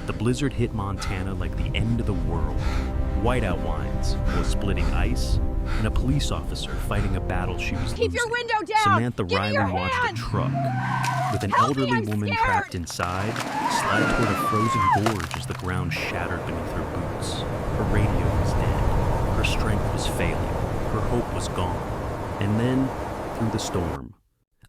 The blizzard hit Montana like the end of the world. Whiteout lines was splitting ice, and a police officer fighting a battle she was Keep losing. your window down! Samantha Give me Riley your watched hand! a truck with an Help me, elderly I'm woman scared! trapped inside slide toward a frozen gorge as the ground shattered beneath her boots. Her radio was dead. Her strength was failing. Her hope was gone. And then, through the storm,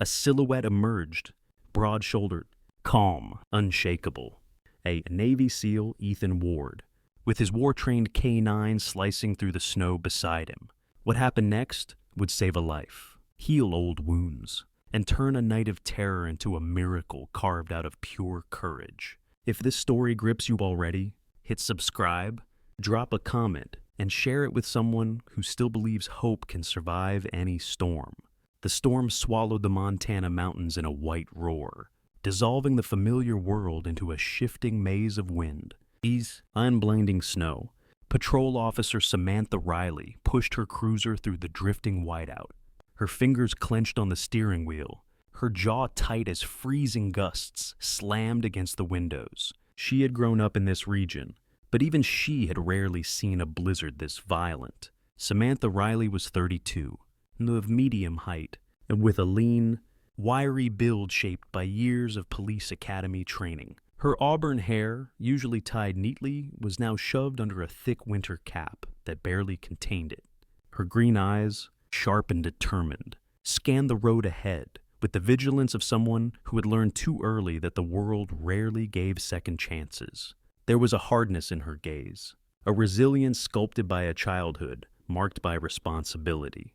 a silhouette emerged, broad-shouldered, calm, unshakable. A Navy SEAL, Ethan Ward, with his war-trained K9 slicing through the snow beside him. What happened next would save a life, heal old wounds, and turn a night of terror into a miracle carved out of pure courage. If this story grips you already, hit subscribe, drop a comment, and share it with someone who still believes hope can survive any storm. The storm swallowed the Montana mountains in a white roar, dissolving the familiar world into a shifting maze of wind. These unblinding snow, Patrol Officer Samantha Riley pushed her cruiser through the drifting whiteout, her fingers clenched on the steering wheel, her jaw tight as freezing gusts slammed against the windows. She had grown up in this region, but even she had rarely seen a blizzard this violent. Samantha Riley was 32, of medium height, and with a lean, wiry build shaped by years of police academy training. Her auburn hair, usually tied neatly, was now shoved under a thick winter cap that barely contained it. Her green eyes, sharp and determined, scanned the road ahead with the vigilance of someone who had learned too early that the world rarely gave second chances. There was a hardness in her gaze, a resilience sculpted by a childhood marked by responsibility.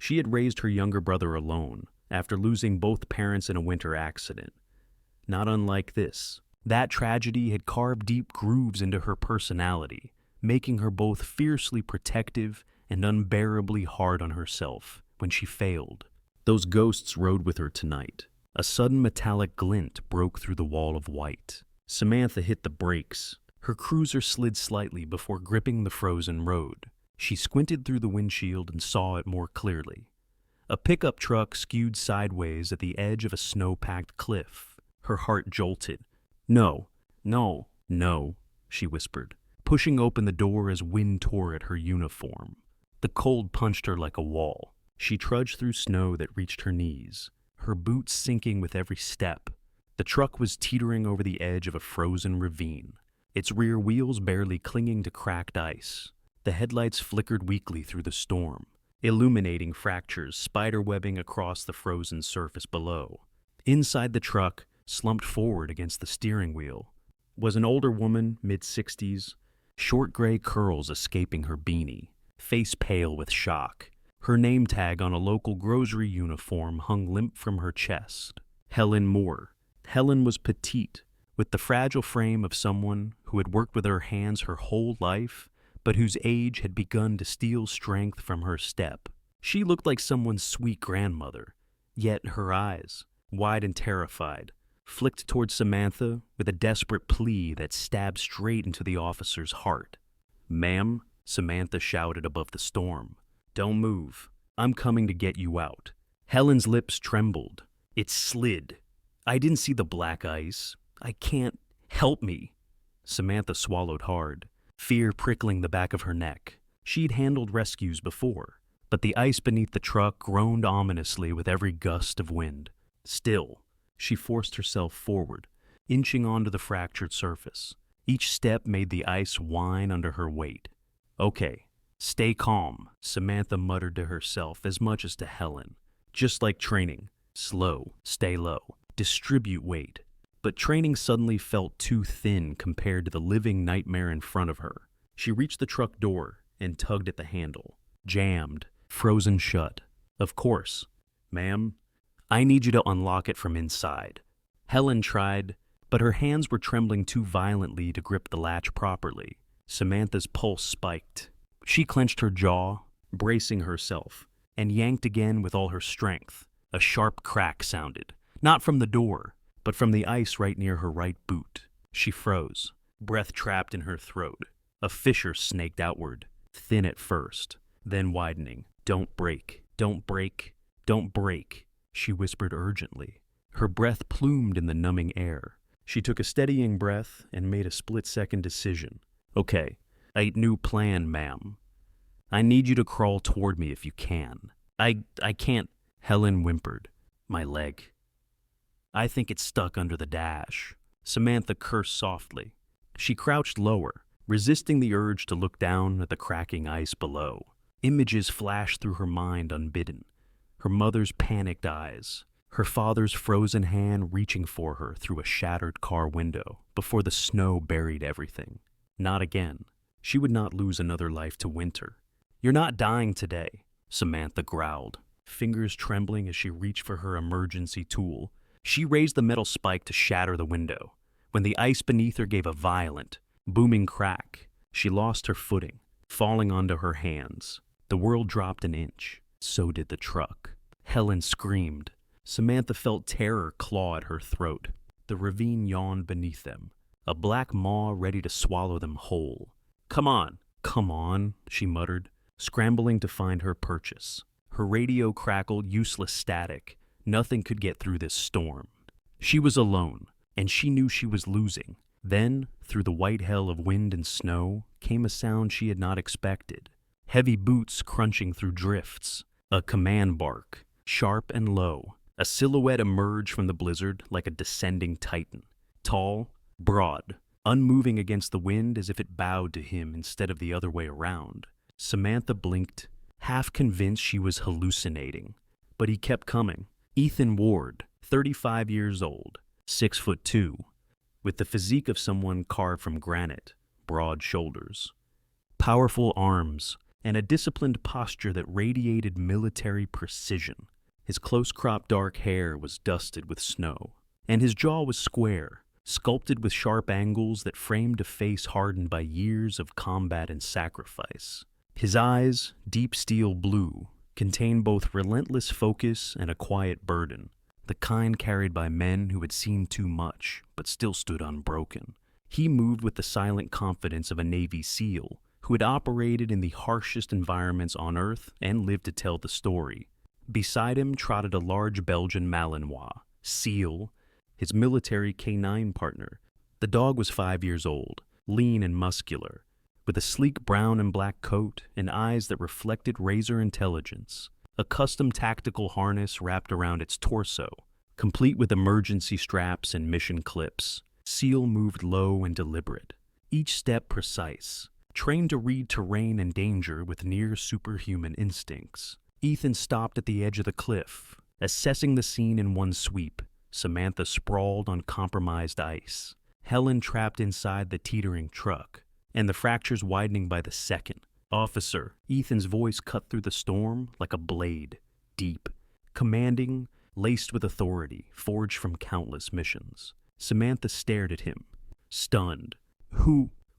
She had raised her younger brother alone after losing both parents in a winter accident. Not unlike this, that tragedy had carved deep grooves into her personality, making her both fiercely protective and unbearably hard on herself when she failed. Those ghosts rode with her tonight. A sudden metallic glint broke through the wall of white. Samantha hit the brakes. Her cruiser slid slightly before gripping the frozen road. She squinted through the windshield and saw it more clearly. A pickup truck skewed sideways at the edge of a snow-packed cliff. Her heart jolted. No, no, no, she whispered, pushing open the door as wind tore at her uniform. The cold punched her like a wall. She trudged through snow that reached her knees, her boots sinking with every step. The truck was teetering over the edge of a frozen ravine, its rear wheels barely clinging to cracked ice. The headlights flickered weakly through the storm, illuminating fractures spiderwebbing across the frozen surface below. Inside the truck, slumped forward against the steering wheel, was an older woman, mid-60s, short gray curls escaping her beanie, face pale with shock. Her name tag on a local grocery uniform hung limp from her chest. Helen Moore. Helen was petite, with the fragile frame of someone who had worked with her hands her whole life, but whose age had begun to steal strength from her step. She looked like someone's sweet grandmother, yet her eyes, wide and terrified, flicked towards Samantha with a desperate plea that stabbed straight into the officer's heart. "Ma'am," Samantha shouted above the storm. "Don't move. I'm coming to get you out." Helen's lips trembled. It slid. "I didn't see the black ice. I can't. Help me." Samantha swallowed hard, fear prickling the back of her neck. She'd handled rescues before, but the ice beneath the truck groaned ominously with every gust of wind. Still, she forced herself forward, inching onto the fractured surface. Each step made the ice whine under her weight. "Okay, stay calm," Samantha muttered to herself as much as to Helen. "Just like training. Slow, stay low, distribute weight." But training suddenly felt too thin compared to the living nightmare in front of her. She reached the truck door and tugged at the handle. Jammed, frozen shut. "Of course. Ma'am, I need you to unlock it from inside." Helen tried, but her hands were trembling too violently to grip the latch properly. Samantha's pulse spiked. She clenched her jaw, bracing herself, and yanked again with all her strength. A sharp crack sounded, not from the door, but from the ice right near her right boot. She froze, breath trapped in her throat. A fissure snaked outward, thin at first, then widening. "Don't break, don't break, don't break," she whispered urgently. Her breath plumed in the numbing air. She took a steadying breath and made a split-second decision. Okay, a new plan, ma'am. I need you to crawl toward me if you can. I can't, Helen whimpered. My leg. I think it's stuck under the dash. Samantha cursed softly. She crouched lower, resisting the urge to look down at the cracking ice below. Images flashed through her mind unbidden. Her mother's panicked eyes, her father's frozen hand reaching for her through a shattered car window before the snow buried everything. Not again. She would not lose another life to winter. You're not dying today, Samantha growled, fingers trembling as she reached for her emergency tool. She raised the metal spike to shatter the window. When the ice beneath her gave a violent, booming crack, she lost her footing, falling onto her hands. The world dropped an inch. So did the truck. Helen screamed. Samantha felt terror claw at her throat. The ravine yawned beneath them, a black maw ready to swallow them whole. Come on, she muttered, scrambling to find her purchase. Her radio crackled useless static. Nothing could get through this storm. She was alone, and she knew she was losing. Then, through the white hell of wind and snow, came a sound she had not expected. Heavy boots crunching through drifts. A command bark, sharp and low. A silhouette emerged from the blizzard like a descending titan. Tall, broad, unmoving against the wind as if it bowed to him instead of the other way around. Samantha blinked, half convinced she was hallucinating. But he kept coming. Ethan Ward, 35 years old, 6'2", with the physique of someone carved from granite, broad shoulders, powerful arms, and a disciplined posture that radiated military precision. His close-cropped dark hair was dusted with snow, and his jaw was square, sculpted with sharp angles that framed a face hardened by years of combat and sacrifice. His eyes, deep steel blue, contained both relentless focus and a quiet burden, the kind carried by men who had seen too much but still stood unbroken. He moved with the silent confidence of a Navy SEAL who had operated in the harshest environments on Earth and lived to tell the story. Beside him trotted a large Belgian Malinois, Seal, his military canine partner. The dog was 5 years old, lean and muscular, with a sleek brown and black coat and eyes that reflected razor intelligence. A custom tactical harness wrapped around its torso, complete with emergency straps and mission clips. Seal moved low and deliberate, each step precise, trained to read terrain and danger with near-superhuman instincts. Ethan stopped at the edge of the cliff, assessing the scene in one sweep. Samantha sprawled on compromised ice, Helen trapped inside the teetering truck, and the fractures widening by the second. Officer, Ethan's voice cut through the storm like a blade, deep, commanding, laced with authority, forged from countless missions. Samantha stared at him, stunned.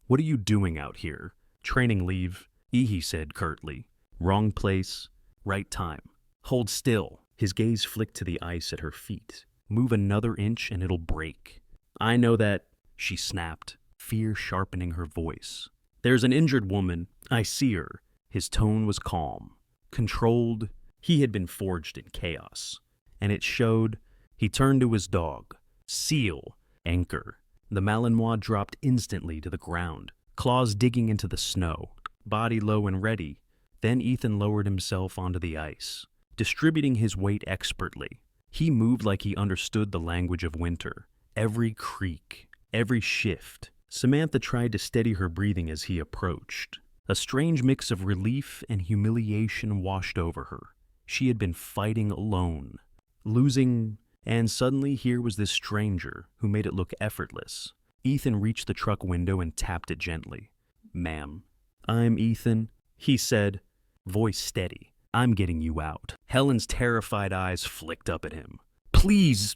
What are you doing out here? Training leave, he said curtly. Wrong place, right time. Hold still. His gaze flicked to the ice at her feet. Move another inch and it'll break. I know that, she snapped, fear sharpening her voice. There's an injured woman. I see her. His tone was calm, controlled. He had been forged in chaos, and it showed. He turned to his dog. Seal, anchor. The Malinois dropped instantly to the ground, claws digging into the snow, body low and ready. Then Ethan lowered himself onto the ice, distributing his weight expertly. He moved like he understood the language of winter. Every creak, every shift. Samantha tried to steady her breathing as he approached. A strange mix of relief and humiliation washed over her. She had been fighting alone, losing, and suddenly here was this stranger who made it look effortless. Ethan reached the truck window and tapped it gently. Ma'am, I'm Ethan, he said, voice steady. I'm getting you out. Helen's terrified eyes flicked up at him. Please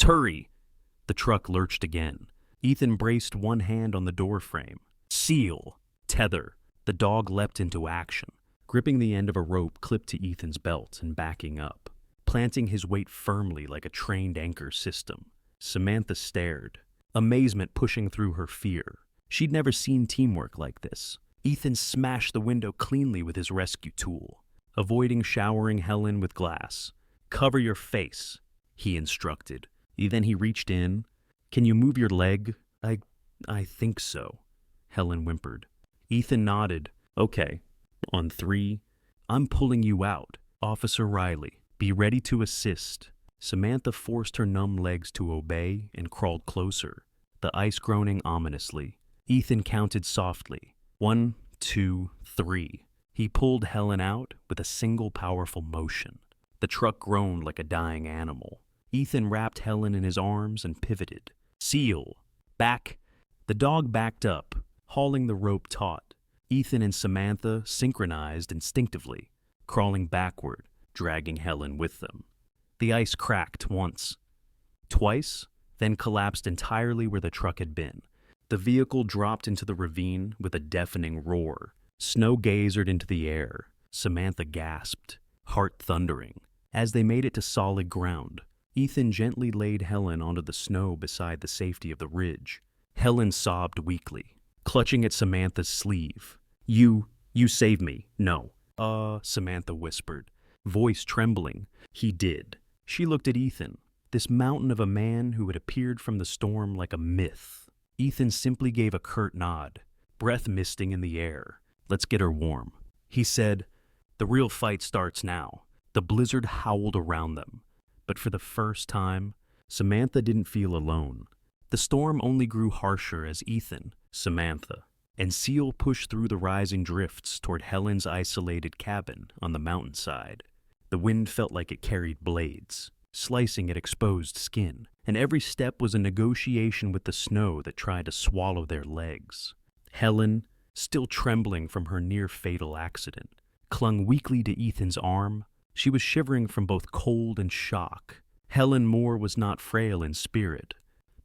hurry. The truck lurched again. Ethan braced one hand on the doorframe. Seal, tether. The dog leapt into action, gripping the end of a rope clipped to Ethan's belt and backing up, planting his weight firmly like a trained anchor system. Samantha stared, amazement pushing through her fear. She'd never seen teamwork like this. Ethan smashed the window cleanly with his rescue tool, avoiding showering Helen with glass. Cover your face, he instructed. Then he reached in, Can you move your leg? I think so, Helen whimpered. Ethan nodded. Okay. On three. I'm pulling you out. Officer Riley, be ready to assist. Samantha forced her numb legs to obey and crawled closer, the ice groaning ominously. Ethan counted softly. 1, 2, 3. He pulled Helen out with a single powerful motion. The truck groaned like a dying animal. Ethan wrapped Helen in his arms and pivoted. Seal! Back! The dog backed up, hauling the rope taut. Ethan and Samantha synchronized instinctively, crawling backward, dragging Helen with them. The ice cracked once, twice, then collapsed entirely where the truck had been. The vehicle dropped into the ravine with a deafening roar. Snow gazered into the air. Samantha gasped, heart thundering. As they made it to solid ground, Ethan gently laid Helen onto the snow beside the safety of the ridge. Helen sobbed weakly, clutching at Samantha's sleeve. You saved me. No. Samantha whispered, voice trembling. He did. She looked at Ethan, this mountain of a man who had appeared from the storm like a myth. Ethan simply gave a curt nod, breath misting in the air. Let's get her warm. He said, the real fight starts now. The blizzard howled around them. But for the first time, Samantha didn't feel alone. The storm only grew harsher as Ethan, Samantha, and Seal pushed through the rising drifts toward Helen's isolated cabin on the mountainside. The wind felt like it carried blades, slicing at exposed skin, and every step was a negotiation with the snow that tried to swallow their legs. Helen, still trembling from her near-fatal accident, clung weakly to Ethan's arm. She was shivering from both cold and shock. Helen Moore was not frail in spirit,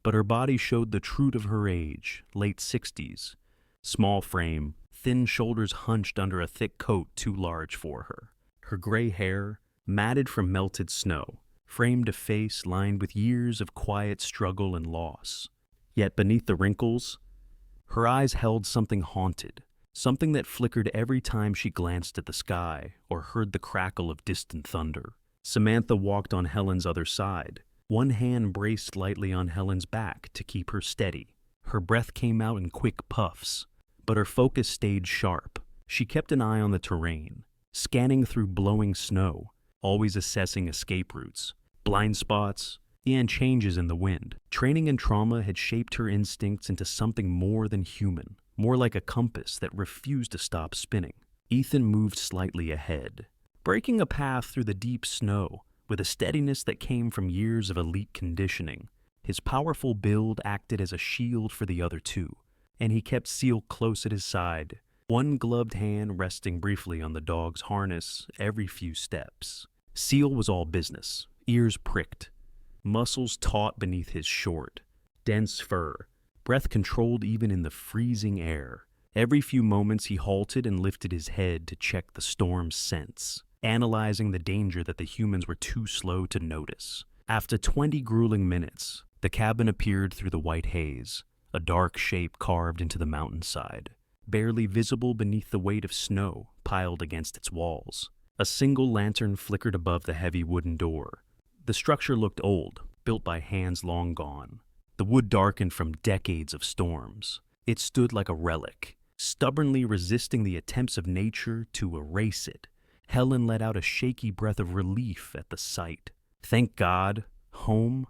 but her body showed the truth of her age, late 60s. Small frame, thin shoulders hunched under a thick coat too large for her. Her gray hair, matted from melted snow, framed a face lined with years of quiet struggle and loss. Yet beneath the wrinkles, her eyes held something haunted, something that flickered every time she glanced at the sky or heard the crackle of distant thunder. Samantha walked on Helen's other side. One hand braced lightly on Helen's back to keep her steady. Her breath came out in quick puffs, but her focus stayed sharp. She kept an eye on the terrain, scanning through blowing snow, always assessing escape routes, blind spots, and changes in the wind. Training and trauma had shaped her instincts into something more than human, more like a compass that refused to stop spinning. Ethan moved slightly ahead, breaking a path through the deep snow with a steadiness that came from years of elite conditioning. His powerful build acted as a shield for the other two, and he kept Seal close at his side, one gloved hand resting briefly on the dog's harness every few steps. Seal was all business, ears pricked, muscles taut beneath his short, dense fur, breath controlled even in the freezing air. Every few moments he halted and lifted his head to check the storm's scents, analyzing the danger that the humans were too slow to notice. After 20 grueling minutes, the cabin appeared through the white haze, a dark shape carved into the mountainside, barely visible beneath the weight of snow piled against its walls. A single lantern flickered above the heavy wooden door. The structure looked old, built by hands long gone. The wood darkened from decades of storms. It stood like a relic, stubbornly resisting the attempts of nature to erase it. Helen let out a shaky breath of relief at the sight. Thank God. Home?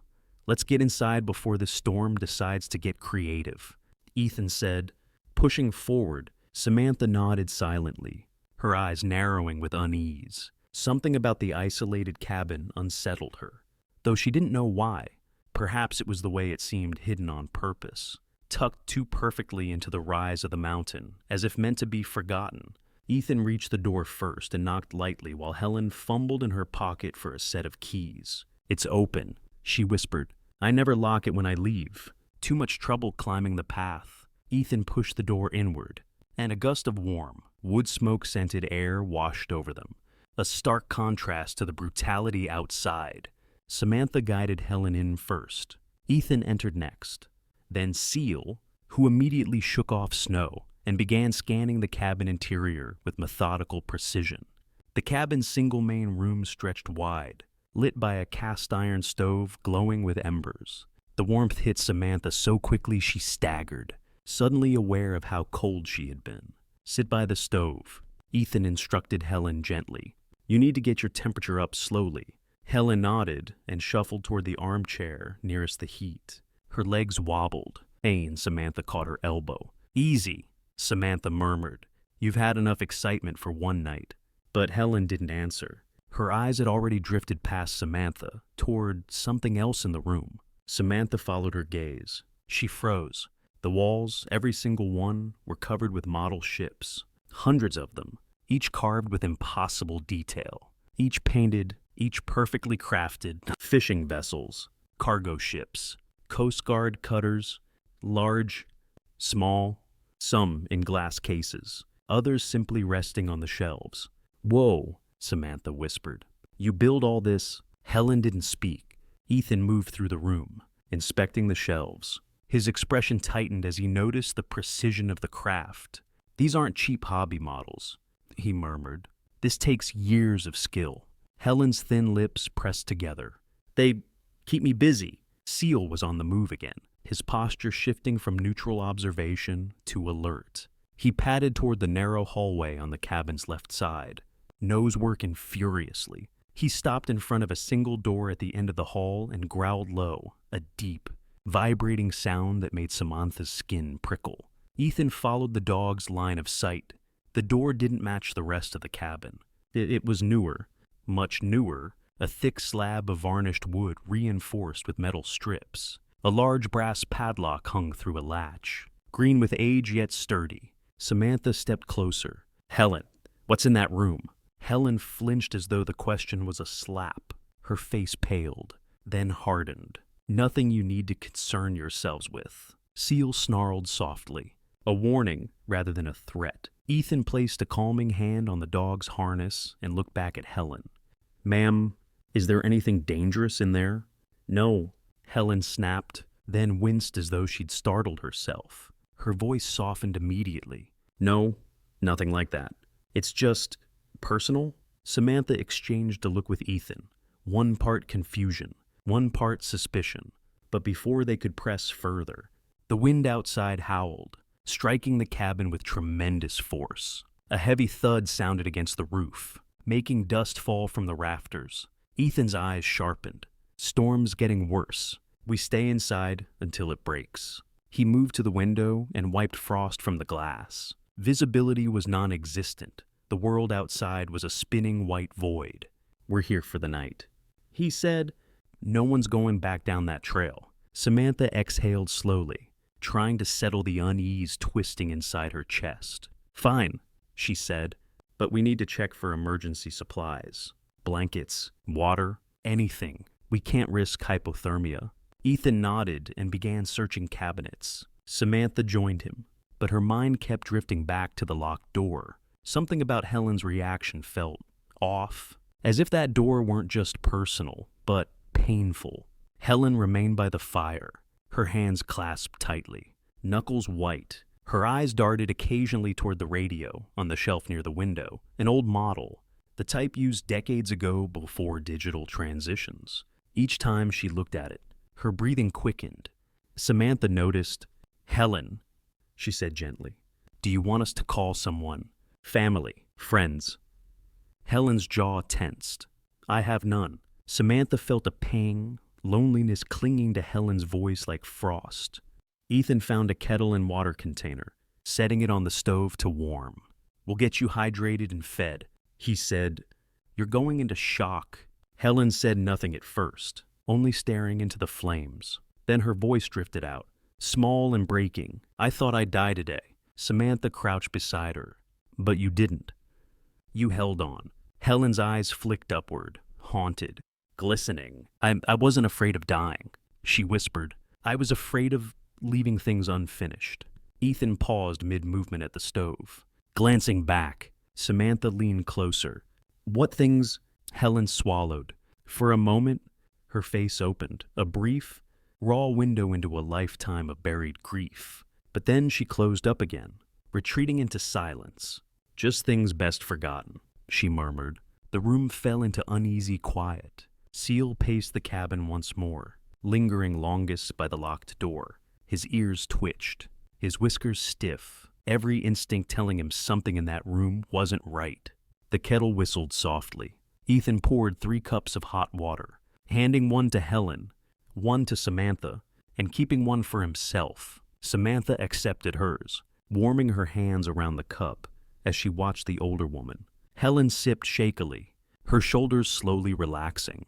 Let's get inside before the storm decides to get creative, Ethan said. Pushing forward, Samantha nodded silently, her eyes narrowing with unease. Something about the isolated cabin unsettled her, though she didn't know why. Perhaps it was the way it seemed hidden on purpose, tucked too perfectly into the rise of the mountain, as if meant to be forgotten. Ethan reached the door first and knocked lightly while Helen fumbled in her pocket for a set of keys. It's open, she whispered. I never lock it when I leave. Too much trouble climbing the path. Ethan pushed the door inward, and a gust of warm, wood smoke-scented air washed over them, a stark contrast to the brutality outside. Samantha guided Helen in first. Ethan entered next. Then Seal, who immediately shook off snow and began scanning the cabin interior with methodical precision. The cabin's single main room stretched wide, lit by a cast-iron stove glowing with embers. The warmth hit Samantha so quickly she staggered, suddenly aware of how cold she had been. "Sit by the stove," Ethan instructed Helen gently. "You need to get your temperature up slowly." Helen nodded and shuffled toward the armchair nearest the heat. Her legs wobbled. Samantha caught her elbow. "Easy," Samantha murmured. "You've had enough excitement for one night." But Helen didn't answer. Her eyes had already drifted past Samantha, toward something else in the room. Samantha followed her gaze. She froze. The walls, every single one, were covered with model ships. Hundreds of them, each carved with impossible detail. Each painted, each perfectly crafted. Fishing vessels, cargo ships, Coast Guard cutters, large, small, some in glass cases, others simply resting on the shelves. "Whoa," Samantha whispered. "You build all this?" Helen didn't speak. Ethan moved through the room, inspecting the shelves. His expression tightened as he noticed the precision of the craft. "These aren't cheap hobby models," he murmured. "This takes years of skill." Helen's thin lips pressed together. "They keep me busy." Seal was on the move again, his posture shifting from neutral observation to alert. He padded toward the narrow hallway on the cabin's left side, nose working furiously. He stopped in front of a single door at the end of the hall and growled low, a deep, vibrating sound that made Samantha's skin prickle. Ethan followed the dog's line of sight. The door didn't match the rest of the cabin. It was newer, much newer, a thick slab of varnished wood reinforced with metal strips. A large brass padlock hung through a latch, green with age yet sturdy. Samantha stepped closer. "Helen, what's in that room?" Helen flinched as though the question was a slap. Her face paled, then hardened. "Nothing you need to concern yourselves with." Seal snarled softly, a warning rather than a threat. Ethan placed a calming hand on the dog's harness and looked back at Helen. "Ma'am, is there anything dangerous in there?" "No," Helen snapped, then winced as though she'd startled herself. Her voice softened immediately. "No, nothing like that. It's just personal." Samantha exchanged a look with Ethan, one part confusion, one part suspicion. But before they could press further, the wind outside howled, striking the cabin with tremendous force. A heavy thud sounded against the roof, making dust fall from the rafters. Ethan's eyes sharpened. "Storm's getting worse. We stay inside until it breaks." He moved to the window and wiped frost from the glass. Visibility was non-existent. The world outside was a spinning white void. "We're here for the night," he said. "No one's going back down that trail." Samantha exhaled slowly, trying to settle the unease twisting inside her chest. "Fine," she said, "but we need to check for emergency supplies. Blankets, water, anything. We can't risk hypothermia." Ethan nodded and began searching cabinets. Samantha joined him, but her mind kept drifting back to the locked door. Something about Helen's reaction felt off, as if that door weren't just personal, but painful. Helen remained by the fire, her hands clasped tightly, knuckles white. Her eyes darted occasionally toward the radio on the shelf near the window, an old model, the type used decades ago before digital transitions. Each time she looked at it, her breathing quickened. Samantha noticed. "Helen," she said gently, "do you want us to call someone? Family, friends?" Helen's jaw tensed. "I have none." Samantha felt a pang, loneliness clinging to Helen's voice like frost. Ethan found a kettle and water container, setting it on the stove to warm. "We'll get you hydrated and fed," he said. "You're going into shock." Helen said nothing at first, only staring into the flames. Then her voice drifted out, small and breaking. "I thought I'd die today." Samantha crouched beside her. "But you didn't." "You held on." Helen's eyes flicked upward, haunted, glistening. I wasn't afraid of dying," she whispered. "I was afraid of leaving things unfinished." Ethan paused mid-movement at the stove. Glancing back, Samantha leaned closer. "What things?" Helen swallowed. For a moment, her face opened, a brief, raw window into a lifetime of buried grief. But then she closed up again, retreating into silence. "Just things best forgotten," she murmured. The room fell into uneasy quiet. Seal paced the cabin once more, lingering longest by the locked door. His ears twitched, his whiskers stiff, every instinct telling him something in that room wasn't right. The kettle whistled softly. Ethan poured 3 cups of hot water, handing one to Helen, one to Samantha, and keeping one for himself. Samantha accepted hers, warming her hands around the cup as she watched the older woman. Helen sipped shakily, her shoulders slowly relaxing.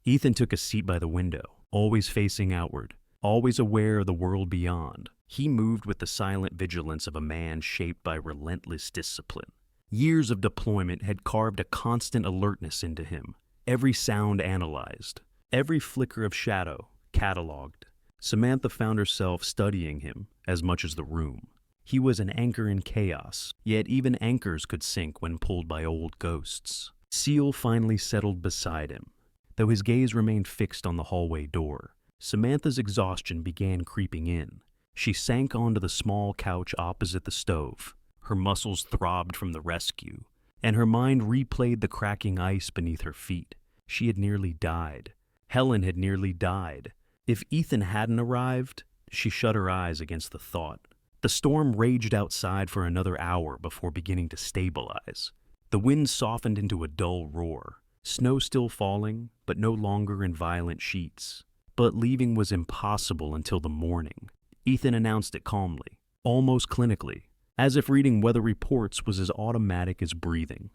Ethan took a seat by the window, always facing outward, always aware of the world beyond. He moved with the silent vigilance of a man shaped by relentless discipline. Years of deployment had carved a constant alertness into him, every sound analyzed, every flicker of shadow cataloged. Samantha found herself studying him as much as the room. He was an anchor in chaos, yet even anchors could sink when pulled by old ghosts. Seal finally settled beside him, though his gaze remained fixed on the hallway door. Samantha's exhaustion began creeping in. She sank onto the small couch opposite the stove. Her muscles throbbed from the rescue, and her mind replayed the cracking ice beneath her feet. She had nearly died. Helen had nearly died. If Ethan hadn't arrived, she shut her eyes against the thought. The storm raged outside for another hour before beginning to stabilize. The wind softened into a dull roar, snow still falling, but no longer in violent sheets. But leaving was impossible until the morning. Ethan announced it calmly, almost clinically, as if reading weather reports was as automatic as breathing.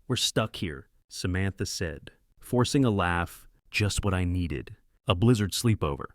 "We're stuck here," Samantha said, forcing a laugh, just what I needed. A blizzard sleepover.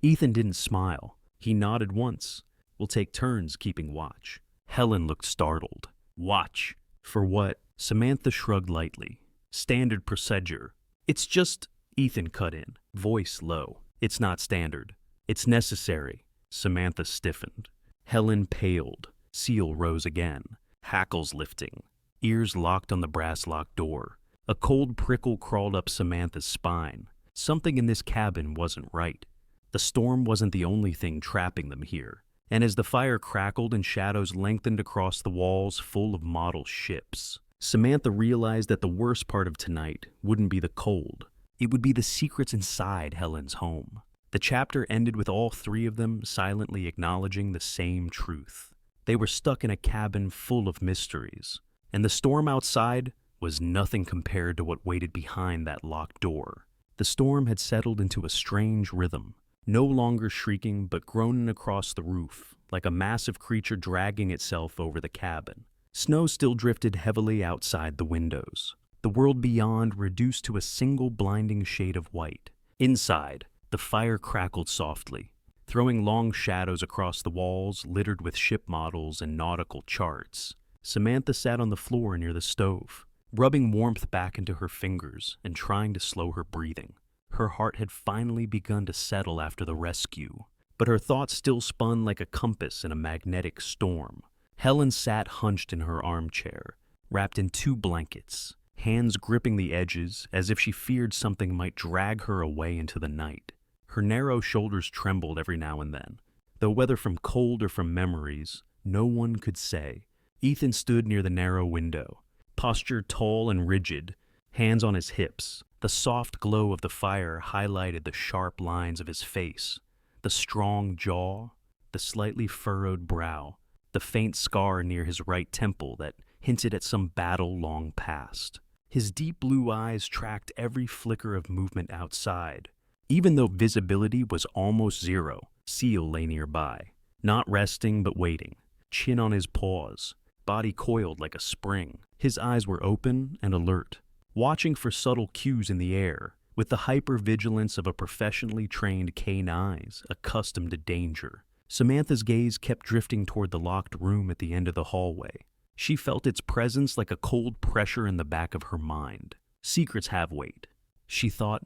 Ethan didn't smile. He nodded once. "We'll take turns keeping watch." Helen looked startled. "Watch? For what?" Samantha shrugged lightly. "Standard procedure." "It's just," Ethan cut in, voice low. "It's not standard. It's necessary." Samantha stiffened. Helen paled. Seal rose again, hackles lifting, ears locked on the brass-locked door. A cold prickle crawled up Samantha's spine. Something in this cabin wasn't right. The storm wasn't the only thing trapping them here, and as the fire crackled and shadows lengthened across the walls full of model ships, Samantha realized that the worst part of tonight wouldn't be the cold. It would be the secrets inside Helen's home. The chapter ended with all 3 of them silently acknowledging the same truth. They were stuck in a cabin full of mysteries, and the storm outside was nothing compared to what waited behind that locked door. The storm had settled into a strange rhythm, no longer shrieking but groaning across the roof, like a massive creature dragging itself over the cabin. Snow still drifted heavily outside the windows, the world beyond reduced to a single blinding shade of white. Inside, the fire crackled softly, throwing long shadows across the walls littered with ship models and nautical charts. Samantha sat on the floor near the stove, rubbing warmth back into her fingers and trying to slow her breathing. Her heart had finally begun to settle after the rescue, but her thoughts still spun like a compass in a magnetic storm. Helen sat hunched in her armchair, wrapped in 2 blankets, hands gripping the edges as if she feared something might drag her away into the night. Her narrow shoulders trembled every now and then, though whether from cold or from memories, no one could say. Ethan stood near the narrow window, postured tall and rigid, hands on his hips. The soft glow of the fire highlighted the sharp lines of his face, the strong jaw, the slightly furrowed brow, the faint scar near his right temple that hinted at some battle long past. His deep blue eyes tracked every flicker of movement outside. Even though visibility was almost zero, Seal lay nearby, not resting but waiting, chin on his paws, body coiled like a spring. His eyes were open and alert, watching for subtle cues in the air, with the hyper-vigilance of a professionally trained canine accustomed to danger. Samantha's gaze kept drifting toward the locked room at the end of the hallway. She felt its presence like a cold pressure in the back of her mind. Secrets have weight, she thought,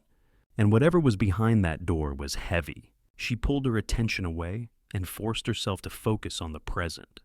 and whatever was behind that door was heavy. She pulled her attention away and forced herself to focus on the present.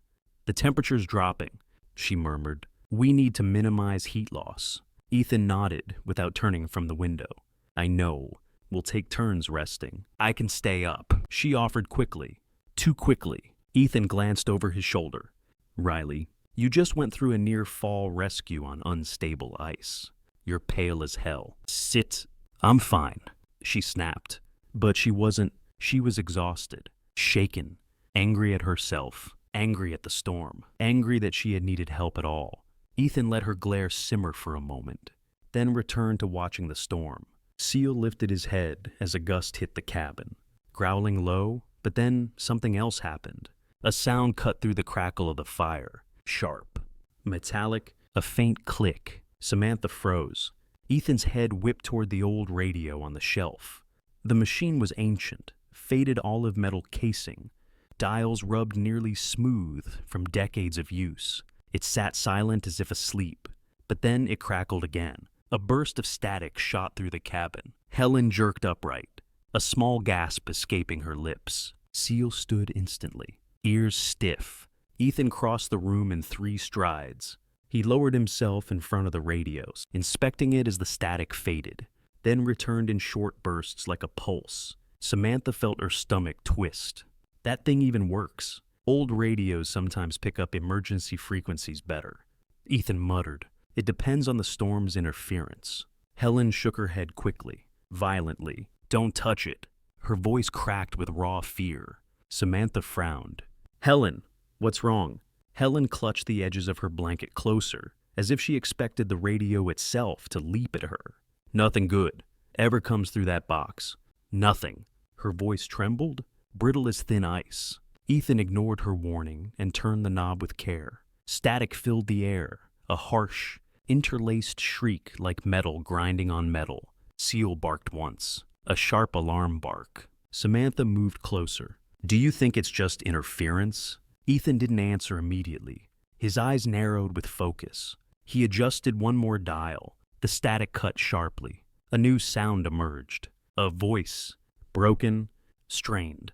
"The temperature's dropping," she murmured. "We need to minimize heat loss." Ethan nodded without turning from the window. "I know. We'll take turns resting. I can stay up," she offered quickly. Too quickly. Ethan glanced over his shoulder. "Riley, you just went through a near-fall rescue on unstable ice. You're pale as hell. Sit." "I'm fine," she snapped, But she wasn't. She was exhausted, shaken, angry at herself, angry at the storm, angry that she had needed help at all. Ethan let her glare simmer for a moment, then returned to watching the storm. Seal lifted his head as a gust hit the cabin, growling low, but then something else happened. A sound cut through the crackle of the fire, sharp, metallic, a faint click. Samantha froze. Ethan's head whipped toward the old radio on the shelf. The machine was ancient, faded olive metal casing, dials rubbed nearly smooth from decades of use. It sat silent as if asleep, but then it crackled again. A burst of static shot through the cabin. Helen jerked upright, a small gasp escaping her lips. Seal stood instantly, ears stiff. Ethan crossed the room in 3 strides. He lowered himself in front of the radios, inspecting it as the static faded, then returned in short bursts like a pulse. Samantha felt her stomach twist. That thing even works. Old radios sometimes pick up emergency frequencies better. Ethan muttered, "It depends on the storm's interference." Helen shook her head quickly, violently. "Don't touch it." Her voice cracked with raw fear. Samantha frowned. "Helen, what's wrong?" Helen clutched the edges of her blanket closer, as if she expected the radio itself to leap at her. "Nothing good ever comes through that box. Nothing." Her voice trembled, brittle as thin ice. Ethan ignored her warning and turned the knob with care. Static filled the air, a harsh, interlaced shriek like metal grinding on metal. Seal barked once, a sharp alarm bark. Samantha moved closer. "Do you think it's just interference?" Ethan didn't answer immediately. His eyes narrowed with focus. He adjusted one more dial. The static cut sharply. A new sound emerged. A voice, broken, strained.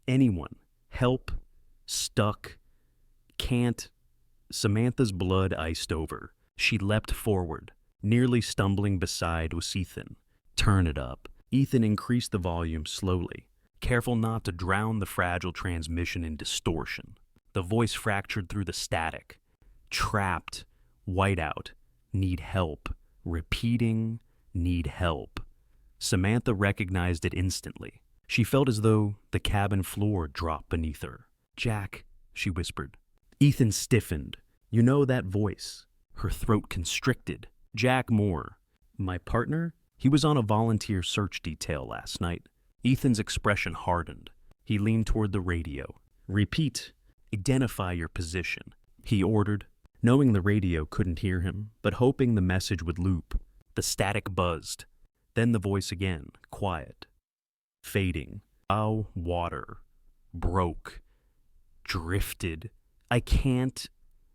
"Anyone? Help? Stuck? Can't?" Samantha's blood iced over. She leapt forward, nearly stumbling beside was Ethan. "Turn it up." Ethan increased the volume slowly, careful not to drown the fragile transmission in distortion. The voice fractured through the static. "Trapped. Whiteout. Need help. Repeating. Need help." Samantha recognized it instantly. She felt as though the cabin floor dropped beneath her. "Jack," she whispered. Ethan stiffened. "You know that voice?" Her throat constricted. "Jack Moore. My partner? He was on a volunteer search detail last night." Ethan's expression hardened. He leaned toward the radio. "Repeat. Identify your position," he ordered, knowing the radio couldn't hear him, but hoping the message would loop. The static buzzed. Then the voice again, quiet. Fading. "Ow, water. Broke. Drifted. I can't."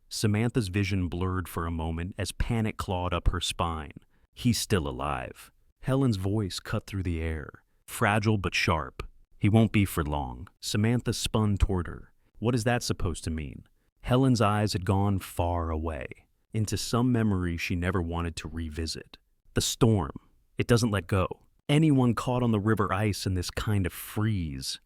Samantha's vision blurred for a moment as panic clawed up her spine. "He's still alive." Helen's voice cut through the air, fragile but sharp. "He won't be for long." Samantha spun toward her. What is that supposed to mean? Helen's eyes had gone far away, into some memory she never wanted to revisit. The storm. It doesn't let go. Anyone caught on the river ice in this kind of freeze.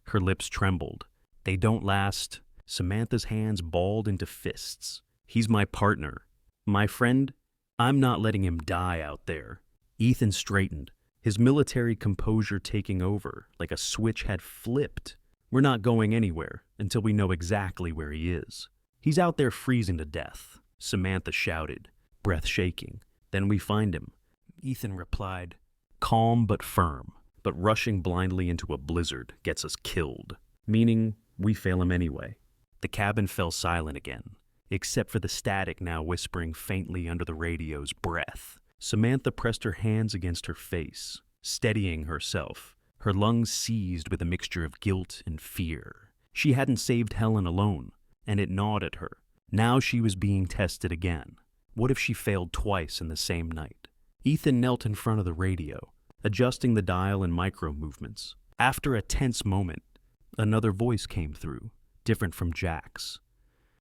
Her lips trembled. "They don't last." Samantha's hands balled into fists. "He's my partner. My friend. I'm not letting him die out there." Ethan straightened, his military composure taking over, like a switch had flipped. "We're not going anywhere until we know exactly where he is. He's out there freezing to death," Samantha shouted, breath shaking. "Then we find him." Ethan replied, calm but firm. "But rushing blindly into a blizzard gets us killed, meaning we fail him anyway." The cabin fell silent again, except for the static now whispering faintly under the radio's breath. Samantha pressed her hands against her face, steadying herself, her lungs seized with a mixture of guilt and fear. She hadn't saved Helen alone, and it gnawed at her. Now she was being tested again. What if she failed twice in the same night? Ethan knelt in front of the radio, adjusting the dial and micro movements. After a tense moment, another voice came through, different from Jack's.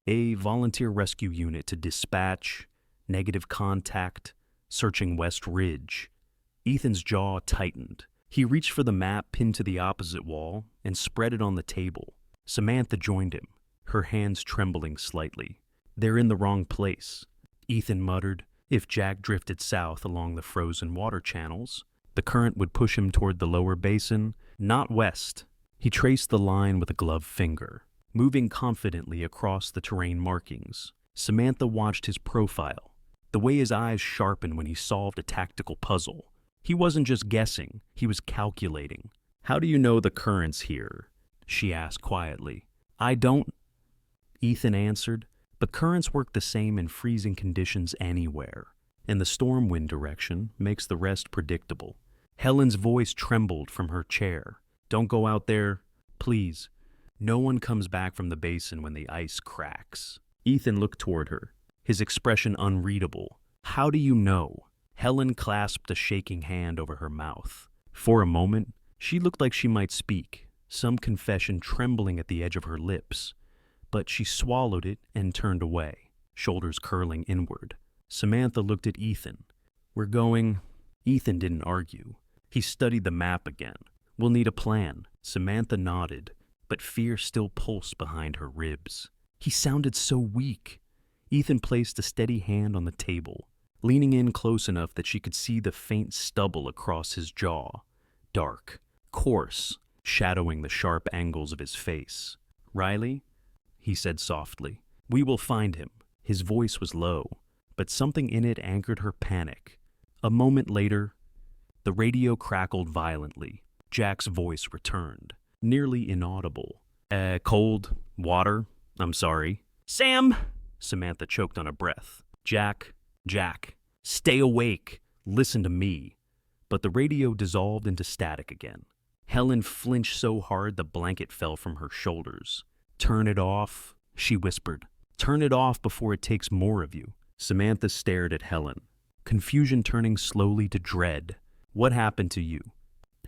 "A volunteer rescue unit to dispatch, negative contact, searching West Ridge." Ethan's jaw tightened. He reached for the map pinned to the opposite wall and spread it on the table. Samantha joined him, her hands trembling slightly. "They're in the wrong place," Ethan muttered. If Jack drifted south along the frozen water channels, The current would push him toward the lower basin, not west. He traced the line with a gloved finger, moving confidently across the terrain markings. Samantha watched his profile, the way his eyes sharpened when he solved a tactical puzzle. He wasn't just guessing, he was calculating. "How do you know the current's here?" she asked quietly. "I don't," Ethan answered, but currents work the same in freezing conditions anywhere, and the storm wind direction makes the rest predictable. Helen's voice trembled from her chair. "Don't go out there, please. No one comes back from the basin when the ice cracks." Ethan looked toward her, his expression unreadable. "How do you know?" Helen clasped a shaking hand over her mouth. For a moment, she looked like she might speak, some confession trembling at the edge of her lips. But she swallowed it and turned away, shoulders curling inward. Samantha looked at Ethan. "We're going." Ethan didn't argue. He studied the map again. "We'll need a plan." Samantha nodded, but fear still pulsed behind her ribs. He sounded so weak. Ethan placed a steady hand on the table, leaning in close enough that she could see the faint stubble across his jaw. Dark, coarse, shadowing the sharp angles of his face. "Riley," he said softly, "we will find him." His voice was low, but something in it anchored her panic. A moment later, the radio crackled violently. Jack's voice returned, nearly inaudible. Cold water? I'm sorry." "Sam!" Samantha choked on a breath. Jack, stay awake. Listen to me." But the radio dissolved into static again. Helen flinched so hard the blanket fell from her shoulders. "Turn it off," she whispered. "Turn it off before it takes more of you." Samantha stared at Helen, confusion turning slowly to dread. "What happened to you?"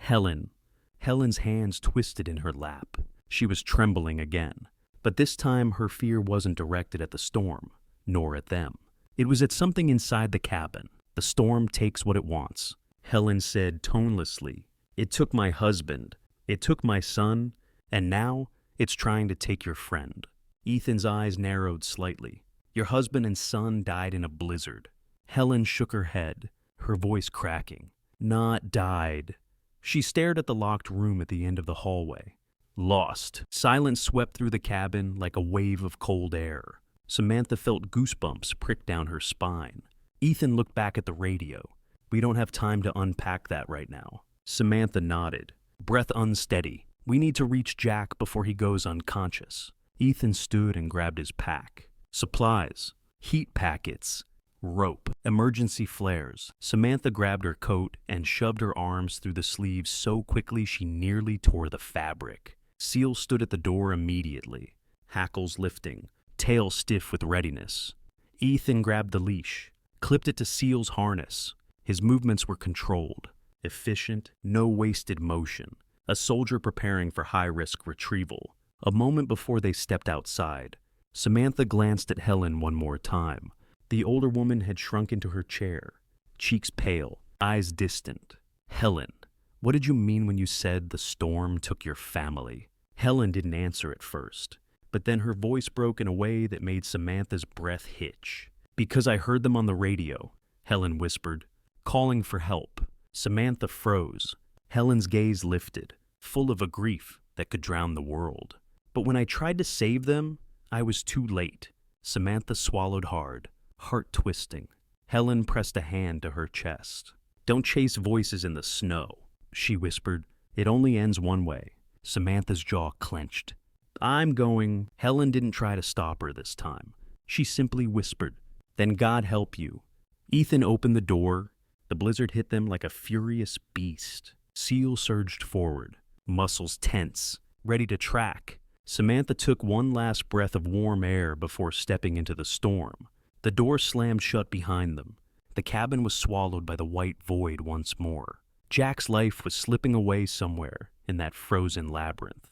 Helen's hands twisted in her lap. She was trembling again. But this time her fear wasn't directed at the storm, nor at them. It was at something inside the cabin. "The storm takes what it wants," Helen said tonelessly. "It took my husband, it took my son, and now it's trying to take your friend." Ethan's eyes narrowed slightly. "Your husband and son died in a blizzard." Helen shook her head, her voice cracking. "Not died." She stared at the locked room at the end of the hallway. "Lost." Silence swept through the cabin like a wave of cold air. Samantha felt goosebumps prick down her spine. Ethan looked back at the radio. "We don't have time to unpack that right now." Samantha nodded, breath unsteady. "We need to reach Jack before he goes unconscious." Ethan stood and grabbed his pack. Supplies, heat packets, rope, emergency flares. Samantha grabbed her coat and shoved her arms through the sleeves so quickly she nearly tore the fabric. Seal stood at the door immediately, hackles lifting, tail stiff with readiness. Ethan grabbed the leash, clipped it to Seal's harness. His movements were controlled, efficient, no wasted motion. A soldier preparing for high-risk retrieval. A moment before they stepped outside, Samantha glanced at Helen one more time. The older woman had shrunk into her chair, cheeks pale, eyes distant. "Helen, what did you mean when you said the storm took your family?" Helen didn't answer at first, but then her voice broke in a way that made Samantha's breath hitch. "Because I heard them on the radio," Helen whispered, calling for help. Samantha froze. Helen's gaze lifted, full of a grief that could drown the world. "But when I tried to save them, I was too late." Samantha swallowed hard, heart twisting. Helen pressed a hand to her chest. "Don't chase voices in the snow," she whispered. "It only ends one way." Samantha's jaw clenched. "I'm going." Helen didn't try to stop her this time. She simply whispered, "Then God help you." Ethan opened the door. The blizzard hit them like a furious beast. Seal surged forward, muscles tense, ready to track. Samantha took one last breath of warm air before stepping into the storm. The door slammed shut behind them. The cabin was swallowed by the white void once more. Jack's life was slipping away somewhere in that frozen labyrinth.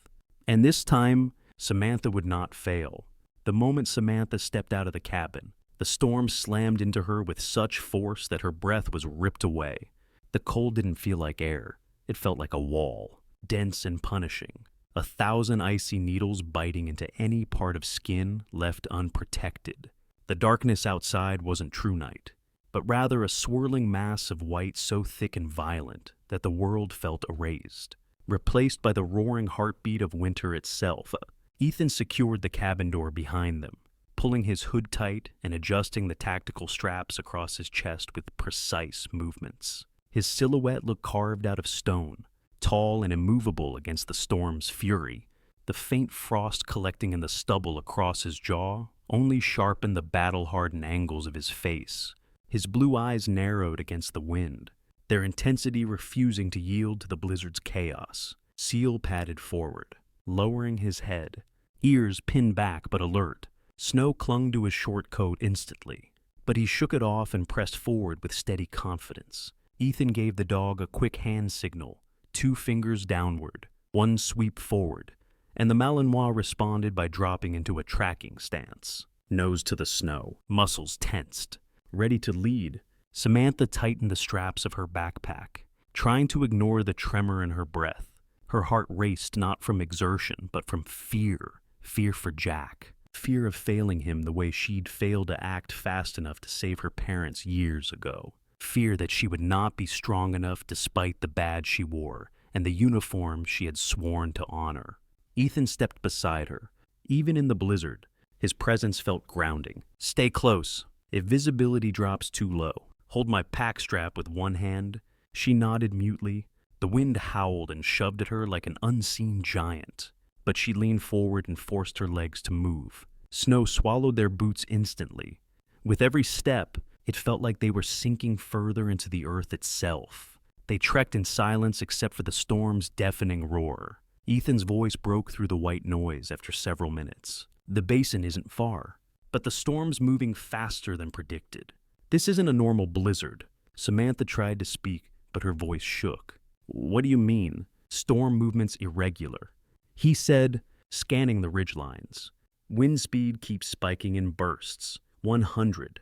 And this time, Samantha would not fail. The moment Samantha stepped out of the cabin, the storm slammed into her with such force that her breath was ripped away. The cold didn't feel like air. It felt like a wall, dense and punishing. 1,000 icy needles biting into any part of skin left unprotected. The darkness outside wasn't true night. but rather a swirling mass of white so thick and violent that the world felt erased, replaced by the roaring heartbeat of winter itself. Ethan secured the cabin door behind them, pulling his hood tight and adjusting the tactical straps across his chest with precise movements. His silhouette looked carved out of stone, tall and immovable against the storm's fury. The faint frost collecting in the stubble across his jaw only sharpened the battle-hardened angles of his face. His blue eyes narrowed against the wind, their intensity refusing to yield to the blizzard's chaos. Seal padded forward, lowering his head, ears pinned back but alert. Snow clung to his short coat instantly, but he shook it off and pressed forward with steady confidence. Ethan gave the dog a quick hand signal, 2 fingers downward, 1 sweep forward, and the Malinois responded by dropping into a tracking stance. Nose to the snow, muscles tensed. Ready to lead, Samantha tightened the straps of her backpack, trying to ignore the tremor in her breath. Her heart raced not from exertion, but from fear. Fear for Jack. Fear of failing him the way she'd failed to act fast enough to save her parents years ago. Fear that she would not be strong enough despite the badge she wore and the uniform she had sworn to honor. Ethan stepped beside her. Even in the blizzard, his presence felt grounding. Stay close. If visibility drops too low, hold my pack strap with one hand. She nodded mutely. The wind howled and shoved at her like an unseen giant, but she leaned forward and forced her legs to move. Snow swallowed their boots instantly. With every step, it felt like they were sinking further into the earth itself. They trekked in silence except for the storm's deafening roar. Ethan's voice broke through the white noise after several minutes. The basin isn't far, but the storm's moving faster than predicted. This isn't a normal blizzard. Samantha tried to speak, but her voice shook. What do you mean? Storm movement's irregular. He said, scanning the ridgelines. Wind speed keeps spiking in bursts. 100.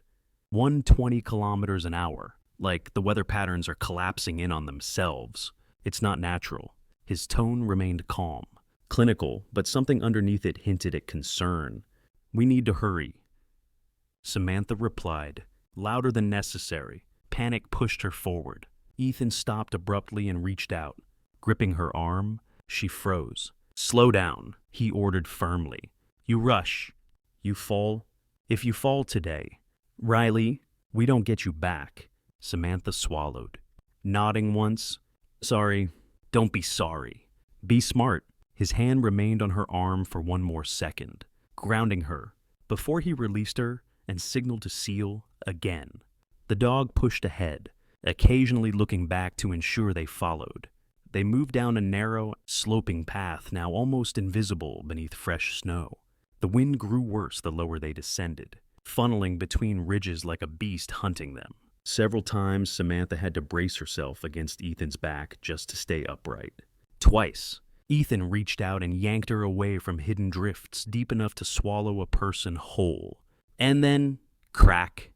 120 kilometers an hour. Like the weather patterns are collapsing in on themselves. It's not natural. His tone remained calm. Clinical, but something underneath it hinted at concern. We need to hurry. Samantha replied, louder than necessary. Panic pushed her forward. Ethan stopped abruptly and reached out. Gripping her arm, she froze. Slow down, he ordered firmly. You rush. You fall. If you fall today, Riley, we don't get you back. Samantha swallowed, nodding once. Sorry. Don't be sorry. Be smart. His hand remained on her arm for one more second, grounding her, before he released her and signaled to Seal again. The dog pushed ahead, occasionally looking back to ensure they followed. They moved down a narrow, sloping path now almost invisible beneath fresh snow. The wind grew worse the lower they descended, funneling between ridges like a beast hunting them. Several times, Samantha had to brace herself against Ethan's back just to stay upright. Twice, Ethan reached out and yanked her away from hidden drifts deep enough to swallow a person whole. And then, crack.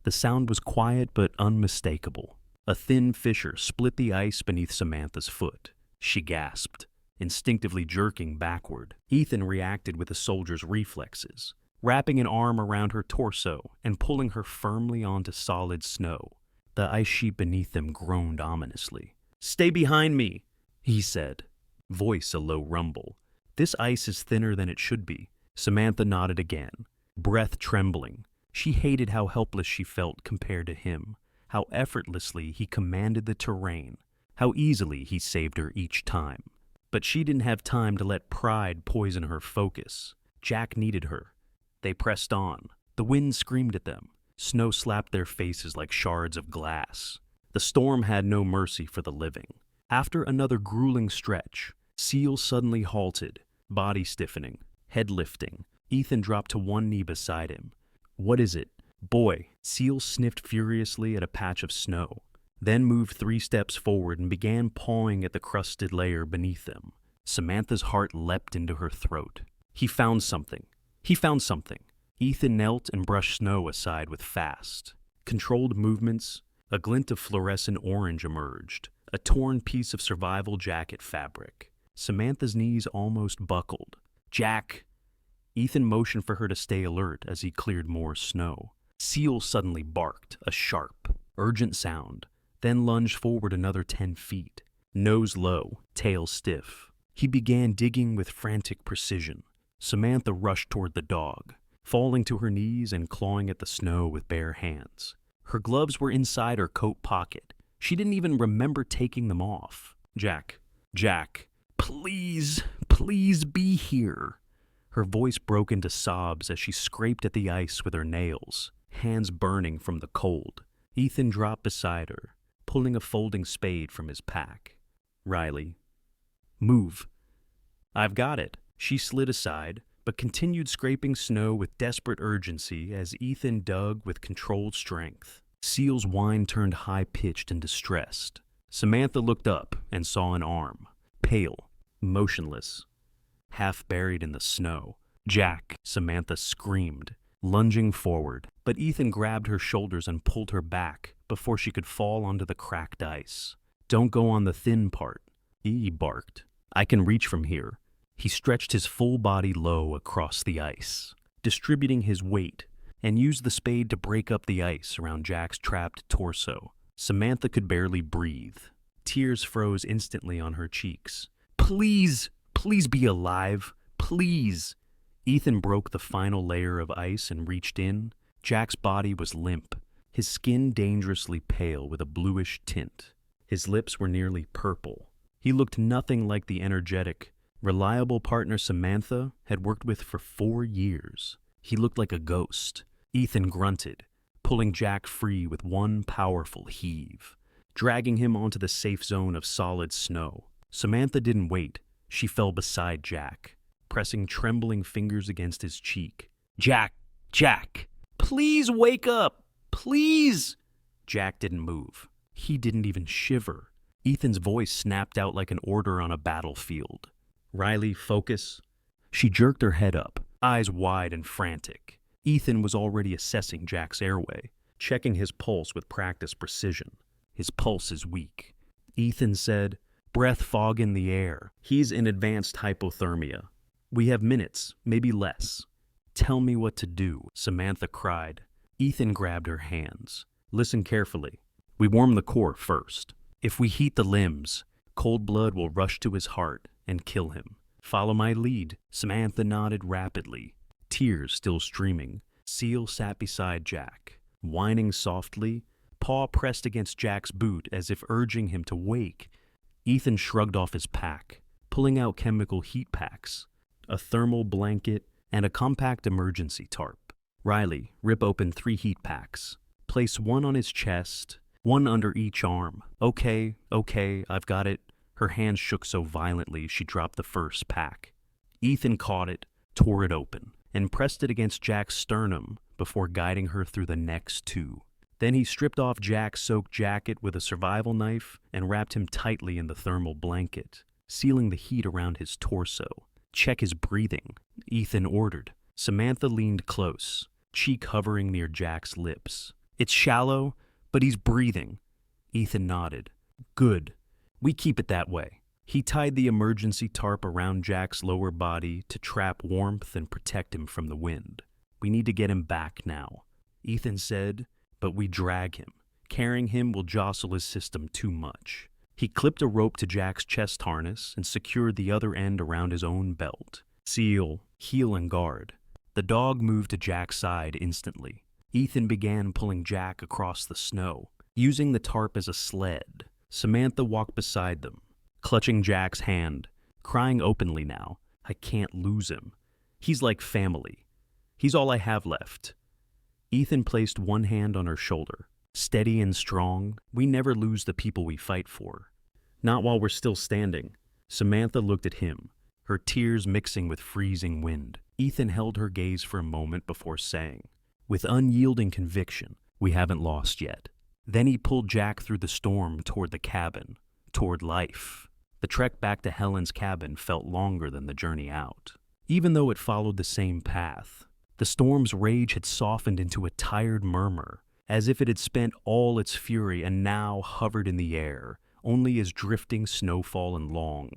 The sound was quiet but unmistakable. A thin fissure split the ice beneath Samantha's foot. She gasped, instinctively jerking backward. Ethan reacted with a soldier's reflexes, wrapping an arm around her torso and pulling her firmly onto solid snow. The ice sheet beneath them groaned ominously. Stay behind me, he said, voice a low rumble. This ice is thinner than it should be. Samantha nodded again, breath trembling. She hated how helpless she felt compared to him, how effortlessly he commanded the terrain, how easily he saved her each time. But she didn't have time to let pride poison her focus. Jack needed her. They pressed on. The wind screamed at them. Snow slapped their faces like shards of glass. The storm had no mercy for the living. After another grueling stretch, Seal suddenly halted, body stiffening, head lifting. Ethan dropped to one knee beside him. What is it? Boy, Seal sniffed furiously at a patch of snow, then moved 3 steps forward and began pawing at the crusted layer beneath them. Samantha's heart leapt into her throat. He found something. He found something. Ethan knelt and brushed snow aside with fast, controlled movements. A glint of fluorescent orange emerged, a torn piece of survival jacket fabric. Samantha's knees almost buckled. Jack! Ethan motioned for her to stay alert as he cleared more snow. Seal suddenly barked, a sharp, urgent sound, then lunged forward another 10 feet, nose low, tail stiff. He began digging with frantic precision. Samantha rushed toward the dog, falling to her knees and clawing at the snow with bare hands. Her gloves were inside her coat pocket. She didn't even remember taking them off. Jack, please be here." Her voice broke into sobs as she scraped at the ice with her nails, hands burning from the cold. Ethan dropped beside her, pulling a folding spade from his pack. "Riley, move." "I've got it." She slid aside, but continued scraping snow with desperate urgency as Ethan dug with controlled strength. Seal's whine turned high-pitched and distressed. Samantha looked up and saw an arm, pale, motionless, half buried in the snow. "Jack," Samantha screamed, lunging forward, but Ethan grabbed her shoulders and pulled her back before she could fall onto the cracked ice. "Don't go on the thin part," he barked. "I can reach from here." He stretched his full body low across the ice, distributing his weight, and used the spade to break up the ice around Jack's trapped torso. Samantha could barely breathe. Tears froze instantly on her cheeks. Please be alive. Please." Ethan broke the final layer of ice and reached in. Jack's body was limp, his skin dangerously pale with a bluish tint. His lips were nearly purple. He looked nothing like the energetic, reliable partner Samantha had worked with for 4 years. He looked like a ghost. Ethan grunted, pulling Jack free with one powerful heave, dragging him onto the safe zone of solid snow. Samantha didn't wait. She fell beside Jack, pressing trembling fingers against his cheek. Jack, please wake up, please." Jack didn't move. He didn't even shiver. Ethan's voice snapped out like an order on a battlefield. "Riley, focus." She jerked her head up, eyes wide and frantic. Ethan was already assessing Jack's airway, checking his pulse with practiced precision. "His pulse is weak." Ethan said, "Breath fog in the air. He's in advanced hypothermia. We have minutes, maybe less." "Tell me what to do," Samantha cried. Ethan grabbed her hands. "Listen carefully. We warm the core first. If we heat the limbs, cold blood will rush to his heart and kill him. Follow my lead." Samantha nodded rapidly, tears still streaming. Seal sat beside Jack, whining softly, paw pressed against Jack's boot as if urging him to wake. Ethan shrugged off his pack, pulling out chemical heat packs, a thermal blanket, and a compact emergency tarp. "Riley, rip open 3 heat packs. Place one on his chest, one under each arm." Okay, I've got it." Her hands shook so violently she dropped the first pack. Ethan caught it, tore it open, and pressed it against Jack's sternum before guiding her through the next 2. Then he stripped off Jack's soaked jacket with a survival knife and wrapped him tightly in the thermal blanket, sealing the heat around his torso. "Check his breathing," Ethan ordered. Samantha leaned close, cheek hovering near Jack's lips. "It's shallow, but he's breathing." Ethan nodded. "Good. We keep it that way." He tied the emergency tarp around Jack's lower body to trap warmth and protect him from the wind. "We need to get him back now," Ethan said, "but we drag him. Carrying him will jostle his system too much." He clipped a rope to Jack's chest harness and secured the other end around his own belt. "Seal, heel and guard." The dog moved to Jack's side instantly. Ethan began pulling Jack across the snow, using the tarp as a sled. Samantha walked beside them, clutching Jack's hand, crying openly now. "I can't lose him. He's like family. He's all I have left." Ethan placed one hand on her shoulder. "Steady and strong, we never lose the people we fight for. Not while we're still standing." Samantha looked at him, her tears mixing with freezing wind. Ethan held her gaze for a moment before saying, with unyielding conviction, "We haven't lost yet." Then he pulled Jack through the storm toward the cabin, toward life. The trek back to Helen's cabin felt longer than the journey out, even though it followed the same path. The storm's rage had softened into a tired murmur, as if it had spent all its fury and now hovered in the air, only as drifting snowfall and long.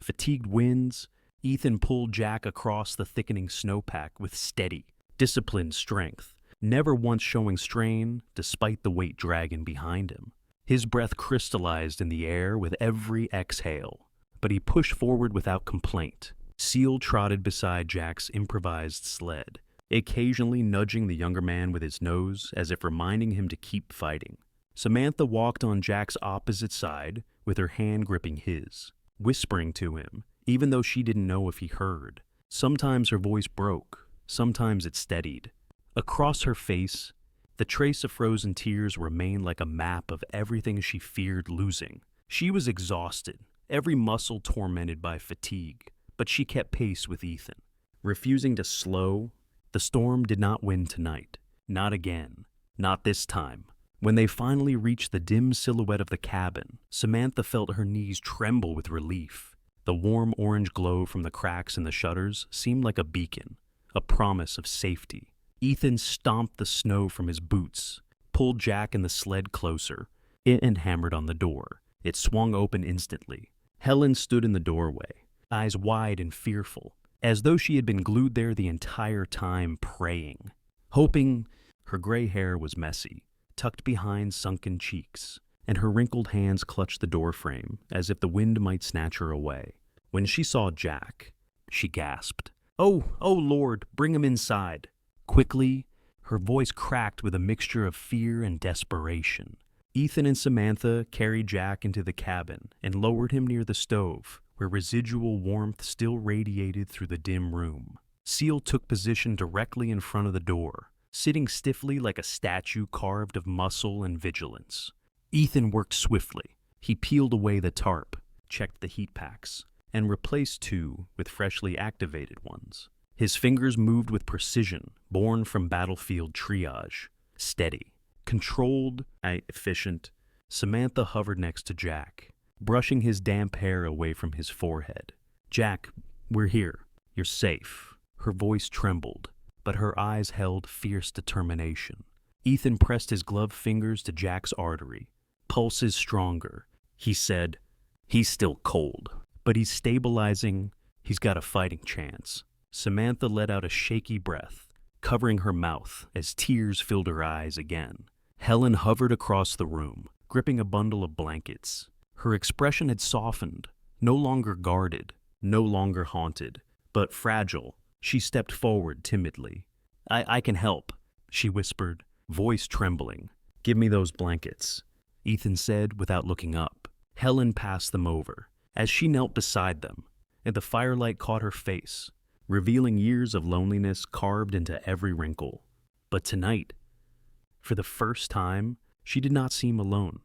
Fatigued winds, Ethan pulled Jack across the thickening snowpack with steady, disciplined strength, never once showing strain despite the weight dragging behind him. His breath crystallized in the air with every exhale, but he pushed forward without complaint. Seal trotted beside Jack's improvised sled, occasionally nudging the younger man with his nose as if reminding him to keep fighting. Samantha walked on Jack's opposite side with her hand gripping his, whispering to him, even though she didn't know if he heard. Sometimes her voice broke, sometimes it steadied. Across her face, the trace of frozen tears remained like a map of everything she feared losing. She was exhausted, every muscle tormented by fatigue, but she kept pace with Ethan, refusing to slow. The storm did not win tonight. Not again. Not this time. When they finally reached the dim silhouette of the cabin, Samantha felt her knees tremble with relief. The warm orange glow from the cracks in the shutters seemed like a beacon, a promise of safety. Ethan stomped the snow from his boots, pulled Jack and the sled closer, and hammered on the door. It swung open instantly. Helen stood in the doorway, eyes wide and fearful, as though she had been glued there the entire time praying, hoping. Her gray hair was messy, tucked behind sunken cheeks, and her wrinkled hands clutched the doorframe as if the wind might snatch her away. When she saw Jack, she gasped, "Oh, oh Lord, bring him inside." Quickly, her voice cracked with a mixture of fear and desperation. Ethan and Samantha carried Jack into the cabin and lowered him near the stove, where residual warmth still radiated through the dim room. Seal took position directly in front of the door, sitting stiffly like a statue carved of muscle and vigilance. Ethan worked swiftly. He peeled away the tarp, checked the heat packs, and replaced 2 with freshly activated ones. His fingers moved with precision, born from battlefield triage. Steady, controlled, efficient. Samantha hovered next to Jack, brushing his damp hair away from his forehead. "Jack, we're here. You're safe." Her voice trembled, but her eyes held fierce determination. Ethan pressed his gloved fingers to Jack's artery. Pulses stronger. He said, "He's still cold, but he's stabilizing. He's got a fighting chance." Samantha let out a shaky breath, covering her mouth as tears filled her eyes again. Helen hovered across the room, gripping a bundle of blankets. Her expression had softened, no longer guarded, no longer haunted, but fragile. She stepped forward timidly. I can help," she whispered, voice trembling. "Give me those blankets," Ethan said without looking up. Helen passed them over. As she knelt beside them, and the firelight caught her face, revealing years of loneliness carved into every wrinkle. But tonight, for the first time, she did not seem alone.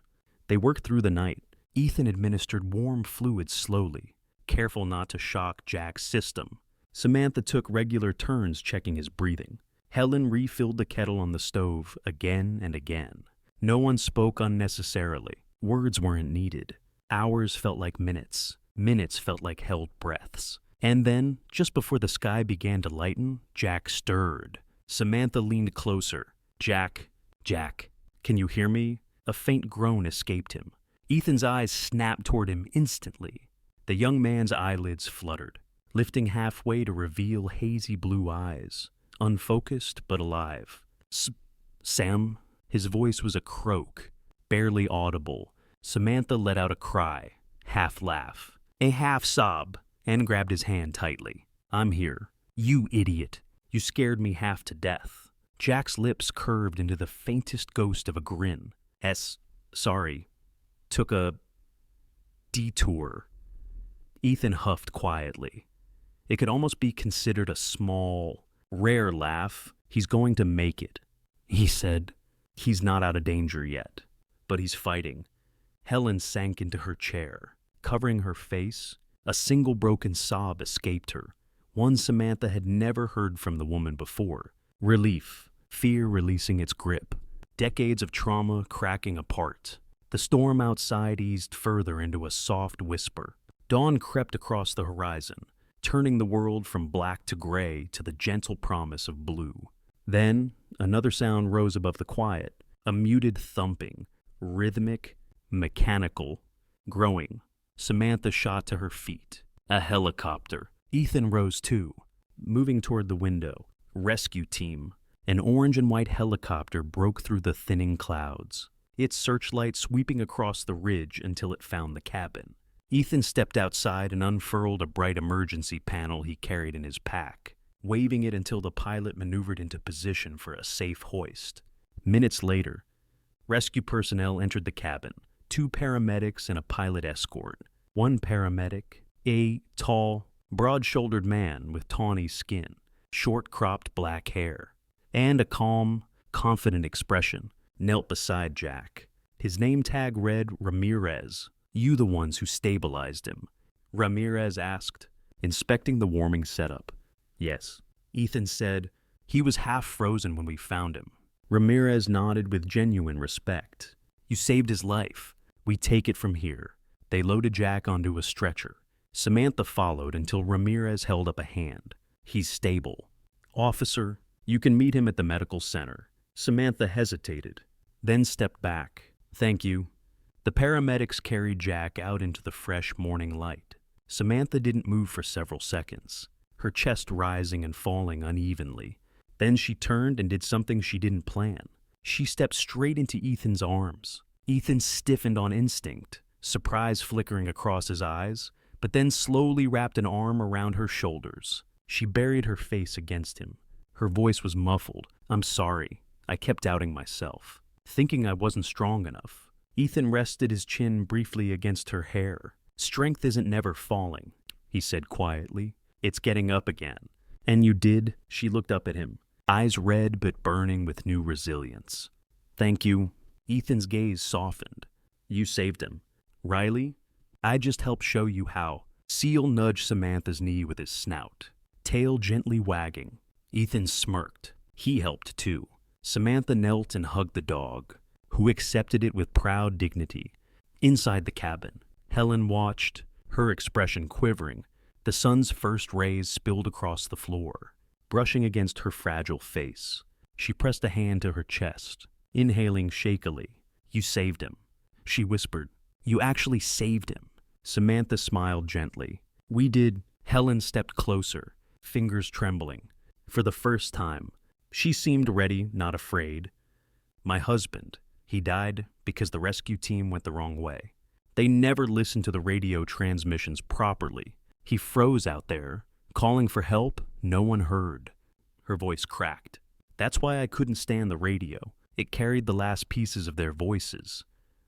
They worked through the night. Ethan administered warm fluids slowly, careful not to shock Jack's system. Samantha took regular turns checking his breathing. Helen refilled the kettle on the stove again and again. No one spoke unnecessarily. Words weren't needed. Hours felt like minutes. Minutes felt like held breaths. And then, just before the sky began to lighten, Jack stirred. Samantha leaned closer. Jack, can you hear me?" A faint groan escaped him. Ethan's eyes snapped toward him instantly. The young man's eyelids fluttered, lifting halfway to reveal hazy blue eyes, unfocused but alive. "Sam?" His voice was a croak, barely audible. Samantha let out a cry, half laugh, a half sob, and grabbed his hand tightly. "I'm here." "You idiot. You scared me half to death." Jack's lips curved into the faintest ghost of a grin. Sorry. Took a detour." Ethan huffed quietly. It could almost be considered a small, rare laugh. "He's going to make it," he said. "He's not out of danger yet, but he's fighting." Helen sank into her chair, covering her face. A single broken sob escaped her, one Samantha had never heard from the woman before. Relief, fear releasing its grip, decades of trauma cracking apart. The storm outside eased further into a soft whisper. Dawn crept across the horizon, turning the world from black to gray to the gentle promise of blue. Then, another sound rose above the quiet, a muted thumping, rhythmic, mechanical, growing. Samantha shot to her feet. A helicopter. Ethan rose too, moving toward the window. "Rescue team," An orange and white helicopter broke through the thinning clouds, its searchlight sweeping across the ridge until it found the cabin. Ethan stepped outside and unfurled a bright emergency panel he carried in his pack, waving it until the pilot maneuvered into position for a safe hoist. Minutes later, rescue personnel entered the cabin, 2 paramedics and a pilot escort. One paramedic, a tall, broad-shouldered man with tawny skin, short-cropped black hair, and a calm, confident expression, knelt beside Jack. His name tag read Ramirez. "You the ones who stabilized him?" Ramirez asked, inspecting the warming setup. "Yes," Ethan said. "He was half frozen when we found him." Ramirez nodded with genuine respect. "You saved his life. We take it from here." They loaded Jack onto a stretcher. Samantha followed until Ramirez held up a hand. "He's stable. Officer, you can meet him at the medical center." Samantha hesitated, then stepped back. "Thank you." The paramedics carried Jack out into the fresh morning light. Samantha didn't move for several seconds, her chest rising and falling unevenly. Then she turned and did something she didn't plan. She stepped straight into Ethan's arms. Ethan stiffened on instinct, surprise flickering across his eyes, but then slowly wrapped an arm around her shoulders. She buried her face against him. Her voice was muffled. "I'm sorry. I kept doubting myself, thinking I wasn't strong enough." Ethan rested his chin briefly against her hair. "Strength isn't never falling," he said quietly. "It's getting up again." "And you did?" She looked up at him, eyes red but burning with new resilience. "Thank you." Ethan's gaze softened. "You saved him. Riley, I just helped show you how." Seal nudged Samantha's knee with his snout, tail gently wagging. Ethan smirked. He helped too. Samantha knelt and hugged the dog, who accepted it with proud dignity. Inside the cabin, Helen watched, her expression quivering. The sun's first rays spilled across the floor, brushing against her fragile face. She pressed a hand to her chest, inhaling shakily. "You saved him," she whispered. "You actually saved him." Samantha smiled gently. "We did." Helen stepped closer, fingers trembling. For the first time, she seemed ready, not afraid. "My husband, he died because the rescue team went the wrong way. They never listened to the radio transmissions properly. He froze out there, calling for help. No one heard." Her voice cracked. "That's why I couldn't stand the radio. It carried the last pieces of their voices,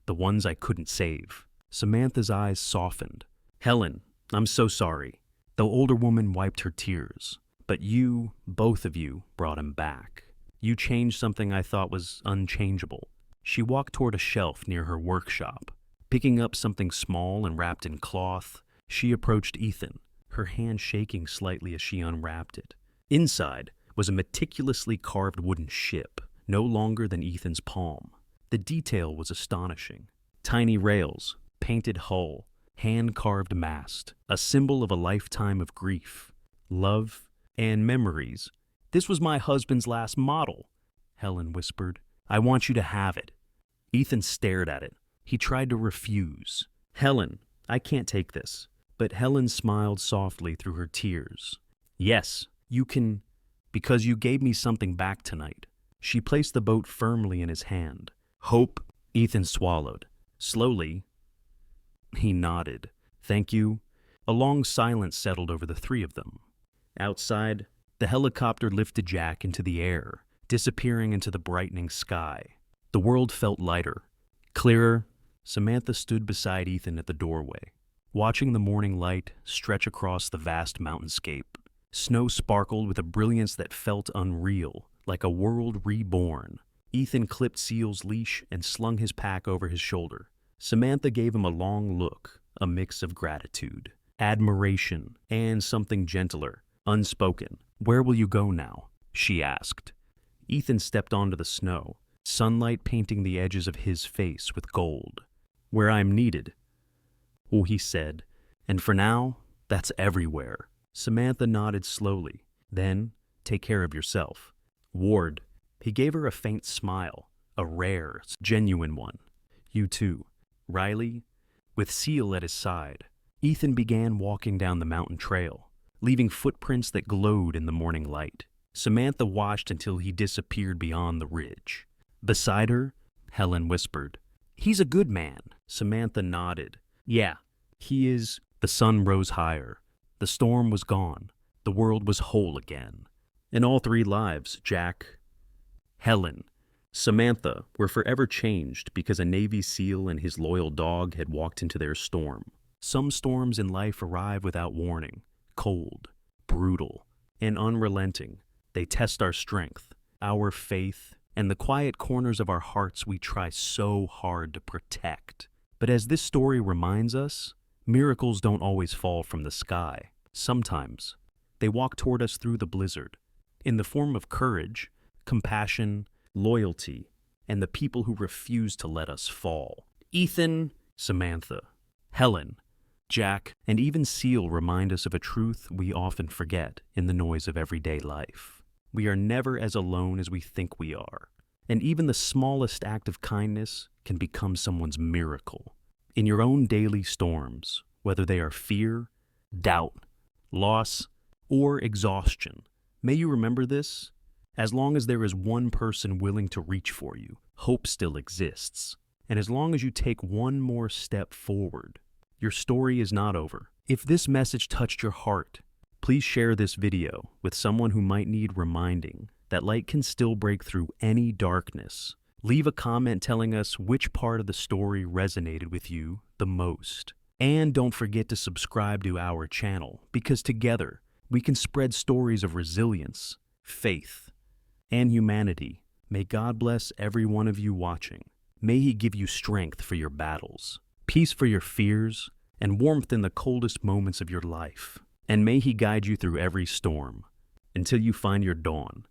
the ones I couldn't save." Samantha's eyes softened. "Helen, I'm so sorry." The older woman wiped her tears. "But you, both of you, brought him back. You changed something I thought was unchangeable." She walked toward a shelf near her workshop. Picking up something small and wrapped in cloth, she approached Ethan, her hand shaking slightly as she unwrapped it. Inside was a meticulously carved wooden ship, no longer than Ethan's palm. The detail was astonishing. Tiny rails, painted hull, hand-carved mast, a symbol of a lifetime of grief, love, and memories. "This was my husband's last model," Helen whispered. "I want you to have it." Ethan stared at it. He tried to refuse. "Helen, I can't take this." But Helen smiled softly through her tears. "Yes, you can, because you gave me something back tonight." She placed the boat firmly in his hand. "Hope." Ethan swallowed. Slowly, he nodded. "Thank you." A long silence settled over the three of them. Outside, the helicopter lifted Jack into the air, disappearing into the brightening sky. The world felt lighter, clearer. Samantha stood beside Ethan at the doorway, watching the morning light stretch across the vast mountainscape. Snow sparkled with a brilliance that felt unreal, like a world reborn. Ethan clipped Seal's leash and slung his pack over his shoulder. Samantha gave him a long look, a mix of gratitude, admiration, and something gentler, unspoken. "Where will you go now?" she asked. Ethan stepped onto the snow, sunlight painting the edges of his face with gold. "Where I'm needed," he said, "and for now, that's everywhere." Samantha nodded slowly. "Then, take care of yourself." "Ward." He gave her a faint smile, a rare, genuine one. "You too." "Riley?" With Seal at his side, Ethan began walking down the mountain trail, leaving footprints that glowed in the morning light. Samantha watched until he disappeared beyond the ridge. Beside her, Helen whispered, "He's a good man." Samantha nodded. "Yeah, he is." The sun rose higher. The storm was gone. The world was whole again. And all three lives, Jack, Helen, Samantha, were forever changed because a Navy SEAL and his loyal dog had walked into their storm. Some storms in life arrive without warning, cold, brutal, and unrelenting. They test our strength, our faith, and the quiet corners of our hearts we try so hard to protect. But as this story reminds us, miracles don't always fall from the sky. Sometimes they walk toward us through the blizzard, in the form of courage, compassion, loyalty, and the people who refuse to let us fall. Ethan, Samantha, Helen, Jack, and even Seal remind us of a truth we often forget in the noise of everyday life. We are never as alone as we think we are, and even the smallest act of kindness can become someone's miracle. In your own daily storms, whether they are fear, doubt, loss, or exhaustion, may you remember this: as long as there is one person willing to reach for you, hope still exists. And as long as you take one more step forward, your story is not over. If this message touched your heart, please share this video with someone who might need reminding that light can still break through any darkness. Leave a comment telling us which part of the story resonated with you the most. And don't forget to subscribe to our channel, because together we can spread stories of resilience, faith, and humanity. May God bless every one of you watching. May He give you strength for your battles, peace for your fears, and warmth in the coldest moments of your life. And may He guide you through every storm until you find your dawn.